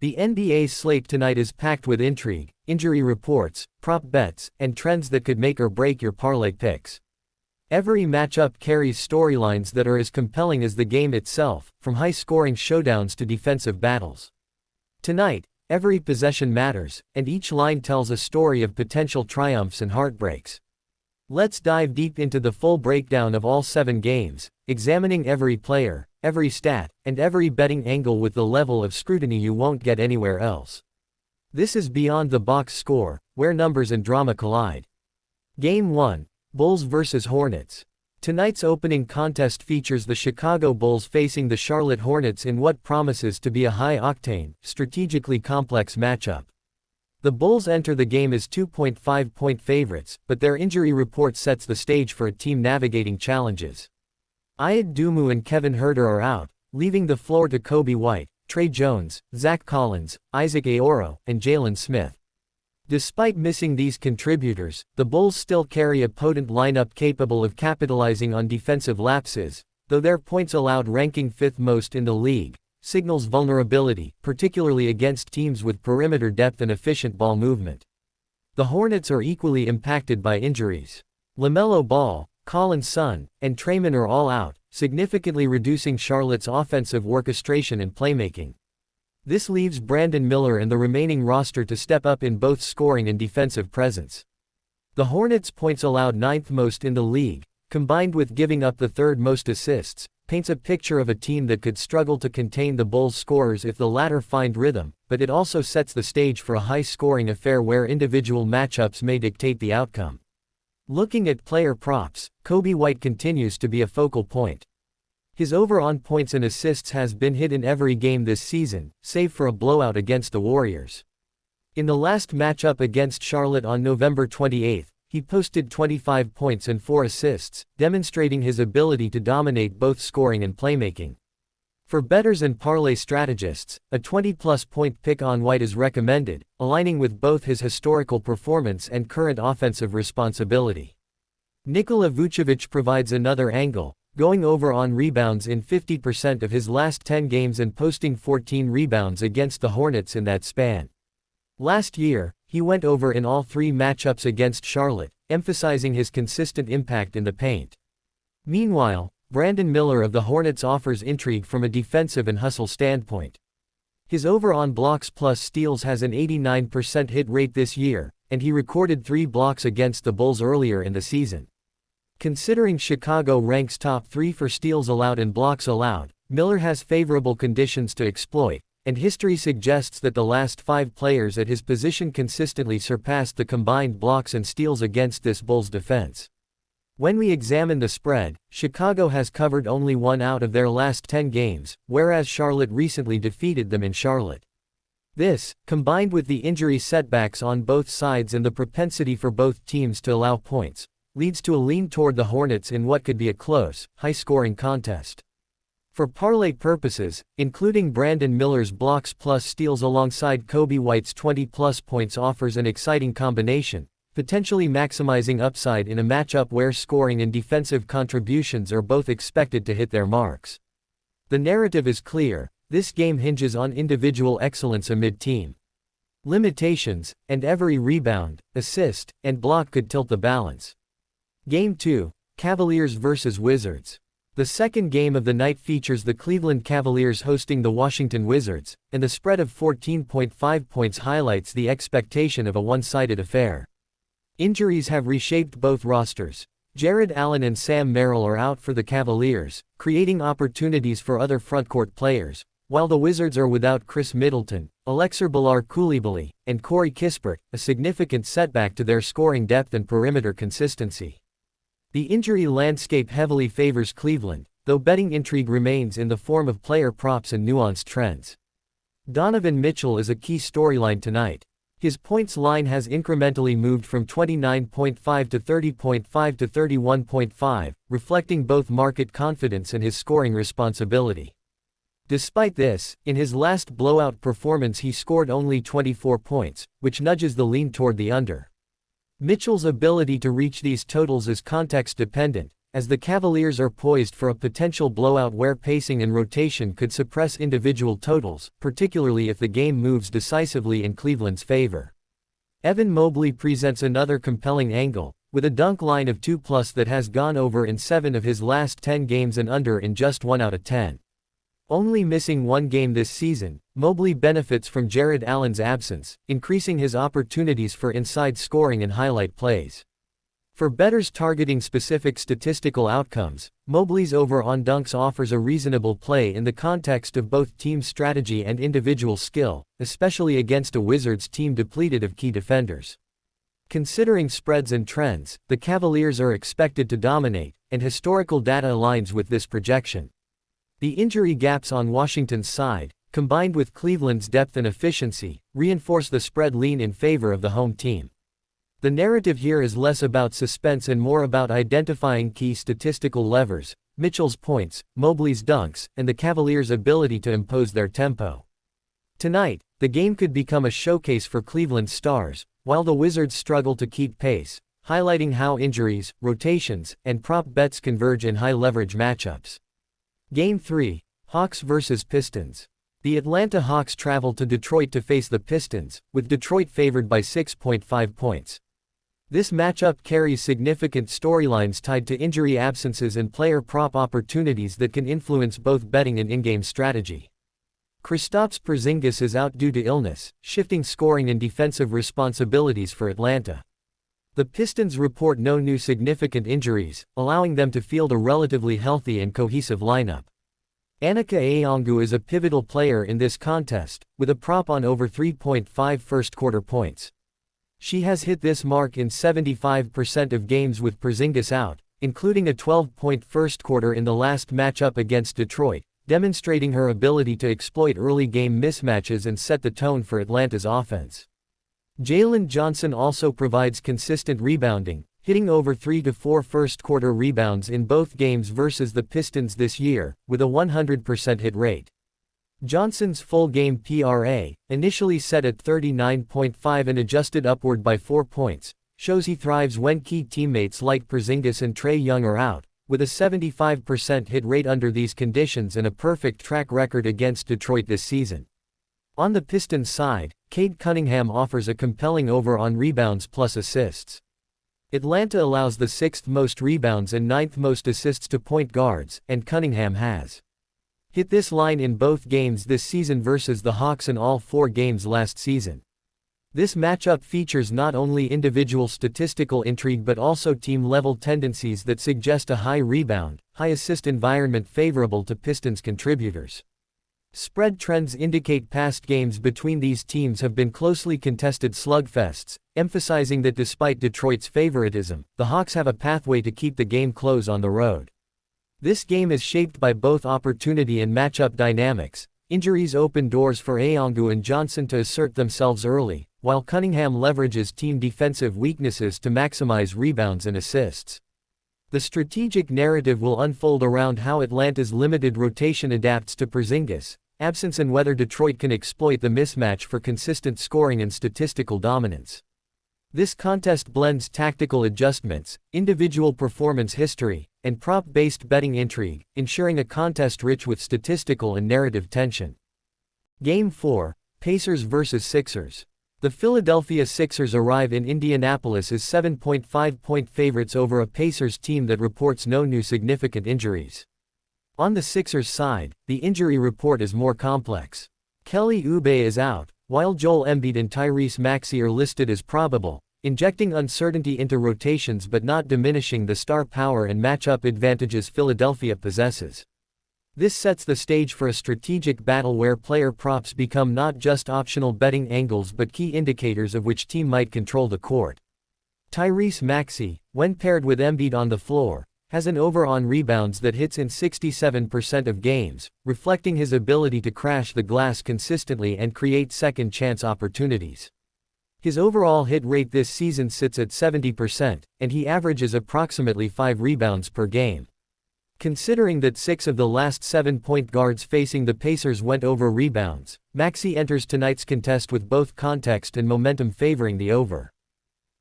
The NBA slate tonight is packed with intrigue, injury reports, prop bets, and trends that could make or break your parlay picks. Every matchup carries storylines that are as compelling as the game itself, from high-scoring showdowns to defensive battles. Tonight, every possession matters, and each line tells a story of potential triumphs and heartbreaks. Let's dive deep into the full breakdown of all 7 games, examining every player, every stat, and every betting angle with the level of scrutiny you won't get anywhere else. This is Beyond the Box Score, where numbers and drama collide. Game 1, Bulls vs Hornets. Tonight's opening contest features the Chicago Bulls facing the Charlotte Hornets in what promises to be a high-octane, strategically complex matchup. The Bulls enter the game as 2.5-point favorites, but their injury report sets the stage for a team navigating challenges. 𝐏𝐈𝐂𝐂𝐤𝐒 and Kevin Huerter are out, leaving the floor to Coby White, Tre Jones, Zach Collins, Isaac Okoro, and Jalen Smith. Despite missing these contributors, the Bulls still carry a potent lineup capable of capitalizing on defensive lapses, though their points allowed ranking 5th most in the league signals vulnerability, particularly against teams with perimeter depth and efficient ball movement. The Hornets are equally impacted by injuries. LaMelo Ball, Colin Sexton, and Trayman are all out, significantly reducing Charlotte's offensive orchestration and playmaking. This leaves Brandon Miller and the remaining roster to step up in both scoring and defensive presence. The Hornets' points allowed 9th most in the league, combined with giving up the 3rd most assists, paints a picture of a team that could struggle to contain the Bulls' scorers if the latter find rhythm, but it also sets the stage for a high-scoring affair where individual matchups may dictate the outcome. Looking at player props, Coby White continues to be a focal point. His over-on points and assists has been hit in every game this season, save for a blowout against the Warriors. In the last matchup against Charlotte on November 28, he posted 25 points and 4 assists, demonstrating his ability to dominate both scoring and playmaking. For bettors and parlay strategists, a 20-plus point pick on White is recommended, aligning with both his historical performance and current offensive responsibility. Nikola Vucevic provides another angle, going over on rebounds in 50% of his last 10 games and posting 14 rebounds against the Hornets in that span. Last year, he went over in all 3 matchups against Charlotte, emphasizing his consistent impact in the paint. Meanwhile, Brandon Miller of the Hornets offers intrigue from a defensive and hustle standpoint. His over-on blocks plus steals has an 89% hit rate this year, and he recorded 3 blocks against the Bulls earlier in the season. Considering Chicago ranks top 3 for steals allowed and blocks allowed, Miller has favorable conditions to exploit, and history suggests that the last 5 players at his position consistently surpassed the combined blocks and steals against this Bulls defense. When we examine the spread, Chicago has covered only 1 out of their last 10 games, whereas Charlotte recently defeated them in Charlotte. This, combined with the injury setbacks on both sides and the propensity for both teams to allow points, leads to a lean toward the Hornets in what could be a close, high-scoring contest. For parlay purposes, including Brandon Miller's blocks plus steals alongside Coby White's 20-plus points offers an exciting combination, potentially maximizing upside in a matchup where scoring and defensive contributions are both expected to hit their marks. The narrative is clear: this game hinges on individual excellence amid team limitations, and every rebound, assist, and block could tilt the balance. Game 2, Cavaliers vs Wizards. The second game of the night features the Cleveland Cavaliers hosting the Washington Wizards, and the spread of 14.5 points highlights the expectation of a one-sided affair. Injuries have reshaped both rosters. Jared Allen and Sam Merrill are out for the Cavaliers, creating opportunities for other frontcourt players, while the Wizards are without Chris Middleton, Alexander Coulibaly, and Corey Kispert, a significant setback to their scoring depth and perimeter consistency. The injury landscape heavily favors Cleveland, though betting intrigue remains in the form of player props and nuanced trends. Donovan Mitchell is a key storyline tonight. His points line has incrementally moved from 29.5 to 30.5 to 31.5, reflecting both market confidence and his scoring responsibility. Despite this, in his last blowout performance he scored only 24 points, which nudges the lean toward the under. Mitchell's ability to reach these totals is context-dependent, as the Cavaliers are poised for a potential blowout where pacing and rotation could suppress individual totals, particularly if the game moves decisively in Cleveland's favor. Evan Mobley presents another compelling angle, with a dunk line of 2+ that has gone over in 7 of his last 10 games and under in just 1 out of 10. Only missing 1 game this season, Mobley benefits from Jared Allen's absence, increasing his opportunities for inside scoring and highlight plays. For bettors targeting specific statistical outcomes, Mobley's over on dunks offers a reasonable play in the context of both team strategy and individual skill, especially against a Wizards team depleted of key defenders. Considering spreads and trends, the Cavaliers are expected to dominate, and historical data aligns with this projection. The injury gaps on Washington's side, combined with Cleveland's depth and efficiency, reinforce the spread lean in favor of the home team. The narrative here is less about suspense and more about identifying key statistical levers: Mitchell's points, Mobley's dunks, and the Cavaliers' ability to impose their tempo. Tonight, the game could become a showcase for Cleveland's stars, while the Wizards struggle to keep pace, highlighting how injuries, rotations, and prop bets converge in high-leverage matchups. Game 3, Hawks vs Pistons. The Atlanta Hawks travel to Detroit to face the Pistons, with Detroit favored by 6.5 points. This matchup carries significant storylines tied to injury absences and player prop opportunities that can influence both betting and in-game strategy. Kristaps Porzingis is out due to illness, shifting scoring and defensive responsibilities for Atlanta. The Pistons report no new significant injuries, allowing them to field a relatively healthy and cohesive lineup. 𝐏𝐈𝐂𝐊𝐒 is a pivotal player in this contest, with a prop on over 3.5 first-quarter points. She has hit this mark in 75% of games with Porzingis out, including a 12-point first quarter in the last matchup against Detroit, demonstrating her ability to exploit early game mismatches and set the tone for Atlanta's offense. Jalen Johnson also provides consistent rebounding, hitting over 3 to 4 first-quarter rebounds in both games versus the Pistons this year, with a 100% hit rate. Johnson's full-game PRA, initially set at 39.5 and adjusted upward by 4 points, shows he thrives when key teammates like Porzingis and Trae Young are out, with a 75% hit rate under these conditions and a perfect track record against Detroit this season. On the Pistons side, Cade Cunningham offers a compelling over on rebounds plus assists. Atlanta allows the 6th most rebounds and 9th most assists to point guards, and Cunningham has hit this line in both games this season versus the Hawks in all 4 games last season. This matchup features not only individual statistical intrigue but also team-level tendencies that suggest a high rebound, high assist environment favorable to Pistons contributors. Spread trends indicate past games between these teams have been closely contested slugfests, emphasizing that despite Detroit's favoritism, the Hawks have a pathway to keep the game close on the road. This game is shaped by both opportunity and matchup dynamics. Injuries open doors for 𝐏𝐈𝐂𝐊𝐒 and Johnson to assert themselves early, while Cunningham leverages team defensive weaknesses to maximize rebounds and assists. The strategic narrative will unfold around how Atlanta's limited rotation adapts to Porzingis' absence and whether Detroit can exploit the mismatch for consistent scoring and statistical dominance. This contest blends tactical adjustments, individual performance history, and prop-based betting intrigue, ensuring a contest rich with statistical and narrative tension. Game 4, Pacers vs Sixers. The Philadelphia Sixers arrive in Indianapolis as 7.5-point favorites over a Pacers team that reports no new significant injuries. On the Sixers side, the injury report is more complex. Kelly Oubre is out, while Joel Embiid and Tyrese Maxey are listed as probable, injecting uncertainty into rotations but not diminishing the star power and matchup advantages Philadelphia possesses. This sets the stage for a strategic battle where player props become not just optional betting angles but key indicators of which team might control the court. Tyrese Maxey, when paired with Embiid on the floor, has an over on rebounds that hits in 67% of games, reflecting his ability to crash the glass consistently and create second-chance opportunities. His overall hit rate this season sits at 70%, and he averages approximately 5 rebounds per game. Considering that 6 of the last 7 point guards facing the Pacers went over rebounds, Maxey enters tonight's contest with both context and momentum favoring the over.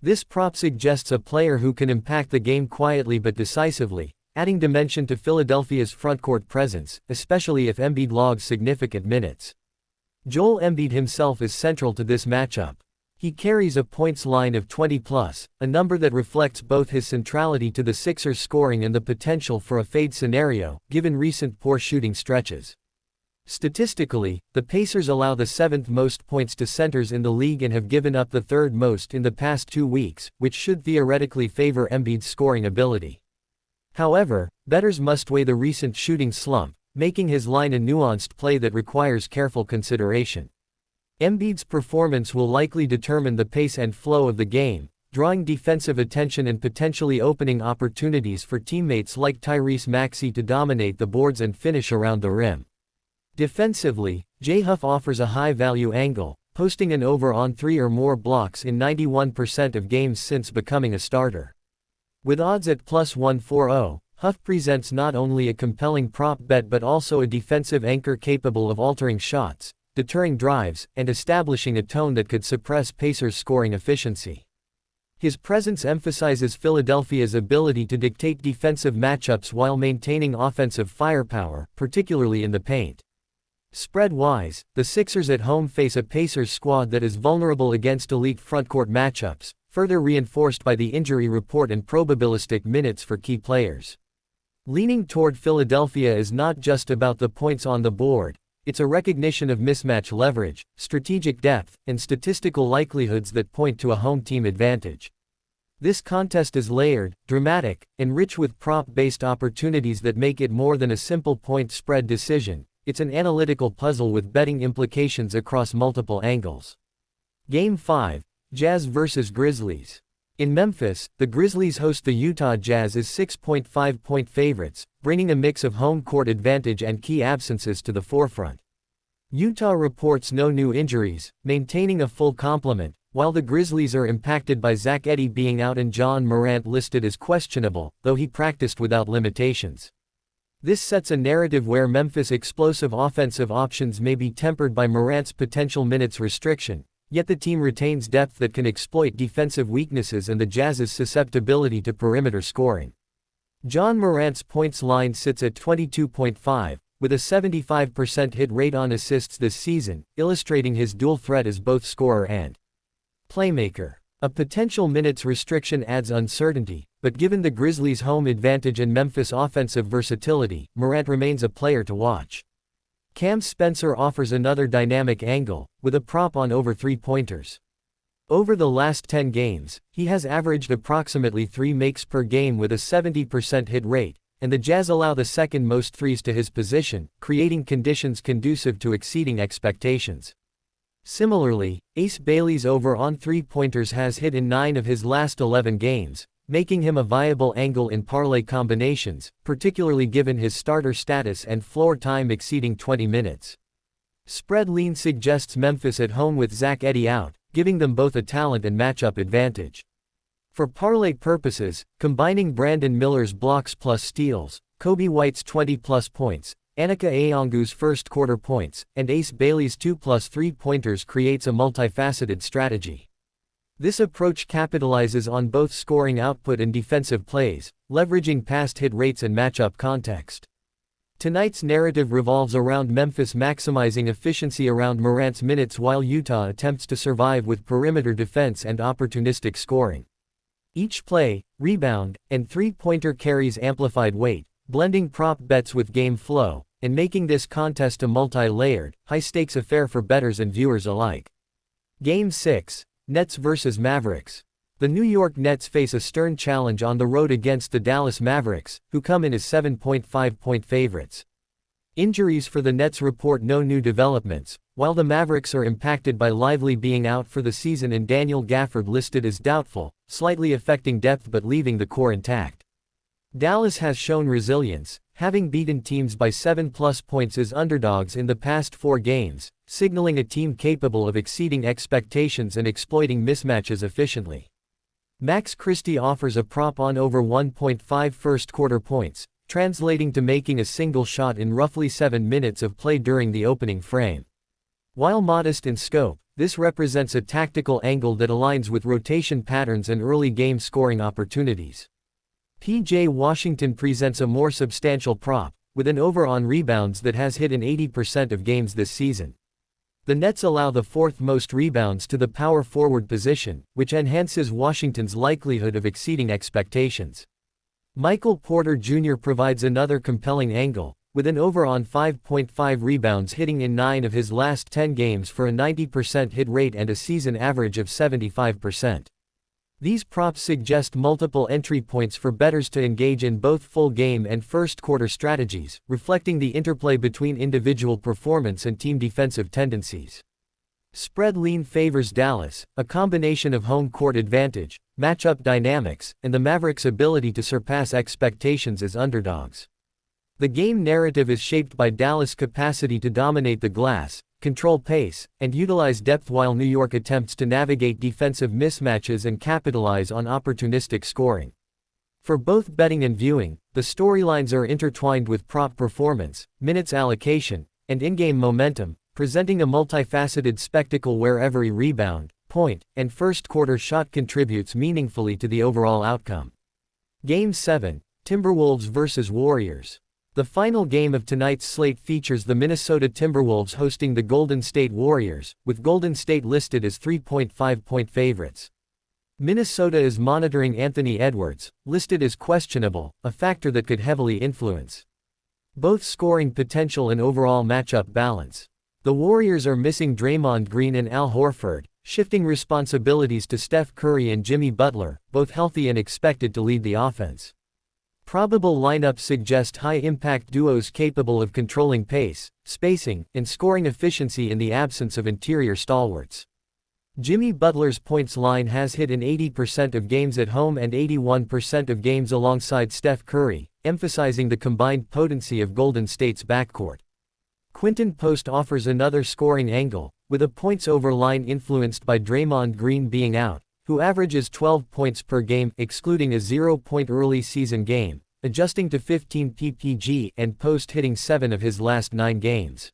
This prop suggests a player who can impact the game quietly but decisively, adding dimension to Philadelphia's frontcourt presence, especially if Embiid logs significant minutes. Joel Embiid himself is central to this matchup. He carries a points line of 20+, a number that reflects both his centrality to the Sixers' scoring and the potential for a fade scenario, given recent poor shooting stretches. Statistically, the Pacers allow the 7th most points to centers in the league and have given up the 3rd most in the past 2 weeks, which should theoretically favor Embiid's scoring ability. However, bettors must weigh the recent shooting slump, making his line a nuanced play that requires careful consideration. Embiid's performance will likely determine the pace and flow of the game, drawing defensive attention and potentially opening opportunities for teammates like Tyrese Maxey to dominate the boards and finish around the rim. Defensively, J-Huff offers a high-value angle, posting an over on 3 or more blocks in 91% of games since becoming a starter. With odds at +140, Huff presents not only a compelling prop bet but also a defensive anchor capable of altering shots, deterring drives, and establishing a tone that could suppress Pacers' scoring efficiency. His presence emphasizes Philadelphia's ability to dictate defensive matchups while maintaining offensive firepower, particularly in the paint. Spread-wise, the Sixers at home face a Pacers squad that is vulnerable against elite frontcourt matchups, further reinforced by the injury report and probabilistic minutes for key players. Leaning toward Philadelphia is not just about the points on the board. It's a recognition of mismatch leverage, strategic depth, and statistical likelihoods that point to a home team advantage. This contest is layered, dramatic, and rich with prop-based opportunities that make it more than a simple point spread decision. It's an analytical puzzle with betting implications across multiple angles. Game 5, Jazz vs Grizzlies. In Memphis, the Grizzlies host the Utah Jazz as 6.5-point favorites, bringing a mix of home court advantage and key absences to the forefront. Utah reports no new injuries, maintaining a full complement, while the Grizzlies are impacted by Zach Edey being out and John Morant listed as questionable, though he practiced without limitations. This sets a narrative where Memphis' explosive offensive options may be tempered by Morant's potential minutes restriction. Yet the team retains depth that can exploit defensive weaknesses and the Jazz's susceptibility to perimeter scoring. John Morant's points line sits at 22.5, with a 75% hit rate on assists this season, illustrating his dual threat as both scorer and playmaker. A potential minutes restriction adds uncertainty, but given the Grizzlies' home advantage and Memphis' offensive versatility, Morant remains a player to watch. Cam Spencer offers another dynamic angle, with a prop on over 3-pointers. Over the last 10 games, he has averaged approximately 3 makes per game with a 70% hit rate, and the Jazz allow the second most threes to his position, creating conditions conducive to exceeding expectations. Similarly, Ace Bailey's over on 3-pointers has hit in 9 of his last 11 games, making him a viable angle in parlay combinations, particularly given his starter status and floor time exceeding 20 minutes. Spread lean suggests Memphis at home with Zach Edey out, giving them both a talent and matchup advantage. For parlay purposes, combining Brandon Miller's blocks plus steals, Kobe White's 20+ points, Onyeka Okongwu's first quarter points, and Ace Bailey's 2+ 3-pointers creates a multifaceted strategy. This approach capitalizes on both scoring output and defensive plays, leveraging past hit rates and matchup context. Tonight's narrative revolves around Memphis maximizing efficiency around Morant's minutes while Utah attempts to survive with perimeter defense and opportunistic scoring. Each play, rebound, and 3-pointer carries amplified weight, blending prop bets with game flow, and making this contest a multi-layered, high-stakes affair for bettors and viewers alike. Game 6. Nets vs Mavericks. The New York Nets face a stern challenge on the road against the Dallas Mavericks, who come in as 7.5-point favorites. Injuries for the Nets report no new developments, while the Mavericks are impacted by Lively being out for the season and Daniel Gafford listed as doubtful, slightly affecting depth but leaving the core intact. Dallas has shown resilience, having beaten teams by 7+ points as underdogs in the past 4 games, signaling a team capable of exceeding expectations and exploiting mismatches efficiently. Max Christie offers a prop on over 1.5 first-quarter points, translating to making a single shot in roughly 7 minutes of play during the opening frame. While modest in scope, this represents a tactical angle that aligns with rotation patterns and early game scoring opportunities. PJ Washington presents a more substantial prop, with an over on rebounds that has hit in 80% of games this season. The Nets allow the fourth most rebounds to the power forward position, which enhances Washington's likelihood of exceeding expectations. Michael Porter Jr. provides another compelling angle, with an over on 5.5 rebounds hitting in 9 of his last 10 games for a 90% hit rate and a season average of 75%. These props suggest multiple entry points for bettors to engage in both full game and first quarter strategies, reflecting the interplay between individual performance and team defensive tendencies. Spread lean favors Dallas, a combination of home court advantage, matchup dynamics, and the Mavericks' ability to surpass expectations as underdogs. The game narrative is shaped by Dallas' capacity to dominate the glass, control pace, and utilize depth while New York attempts to navigate defensive mismatches and capitalize on opportunistic scoring. For both betting and viewing, the storylines are intertwined with prop performance, minutes allocation, and in-game momentum, presenting a multifaceted spectacle where every rebound, point, and first quarter shot contributes meaningfully to the overall outcome. Game 7, Timberwolves vs. Warriors. The final game of tonight's slate features the Minnesota Timberwolves hosting the Golden State Warriors, with Golden State listed as 3.5-point favorites. Minnesota is monitoring Anthony Edwards, listed as questionable, a factor that could heavily influence both scoring potential and overall matchup balance. The Warriors are missing Draymond Green and Al Horford, shifting responsibilities to Steph Curry and Jimmy Butler, both healthy and expected to lead the offense. Probable lineups suggest high-impact duos capable of controlling pace, spacing, and scoring efficiency in the absence of interior stalwarts. Jimmy Butler's points line has hit in 80% of games at home and 81% of games alongside Steph Curry, emphasizing the combined potency of Golden State's backcourt. Quinton Post offers another scoring angle, with a points over line influenced by Draymond Green being out, who averages 12 points per game, excluding a 0-point early season game, adjusting to 15 ppg, and Post hitting 7 of his last 9 games.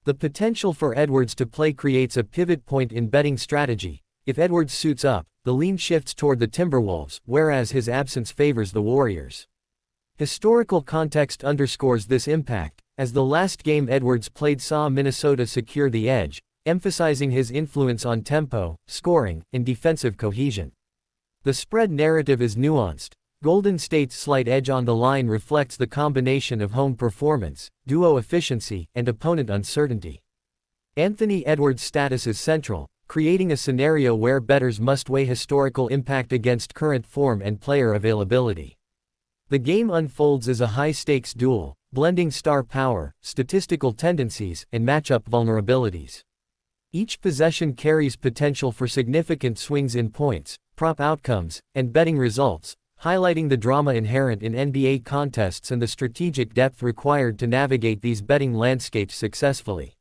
The potential for Edwards to play creates a pivot point in betting strategy. If Edwards suits up, the lean shifts toward the Timberwolves, whereas his absence favors the Warriors. Historical context underscores this impact, as the last game Edwards played saw Minnesota secure the edge, emphasizing his influence on tempo, scoring, and defensive cohesion. The spread narrative is nuanced. Golden State's slight edge on the line reflects the combination of home performance, duo efficiency, and opponent uncertainty. Anthony Edwards' status is central, creating a scenario where bettors must weigh historical impact against current form and player availability. The game unfolds as a high-stakes duel, blending star power, statistical tendencies, and matchup vulnerabilities. Each possession carries potential for significant swings in points, prop outcomes, and betting results, highlighting the drama inherent in NBA contests and the strategic depth required to navigate these betting landscapes successfully.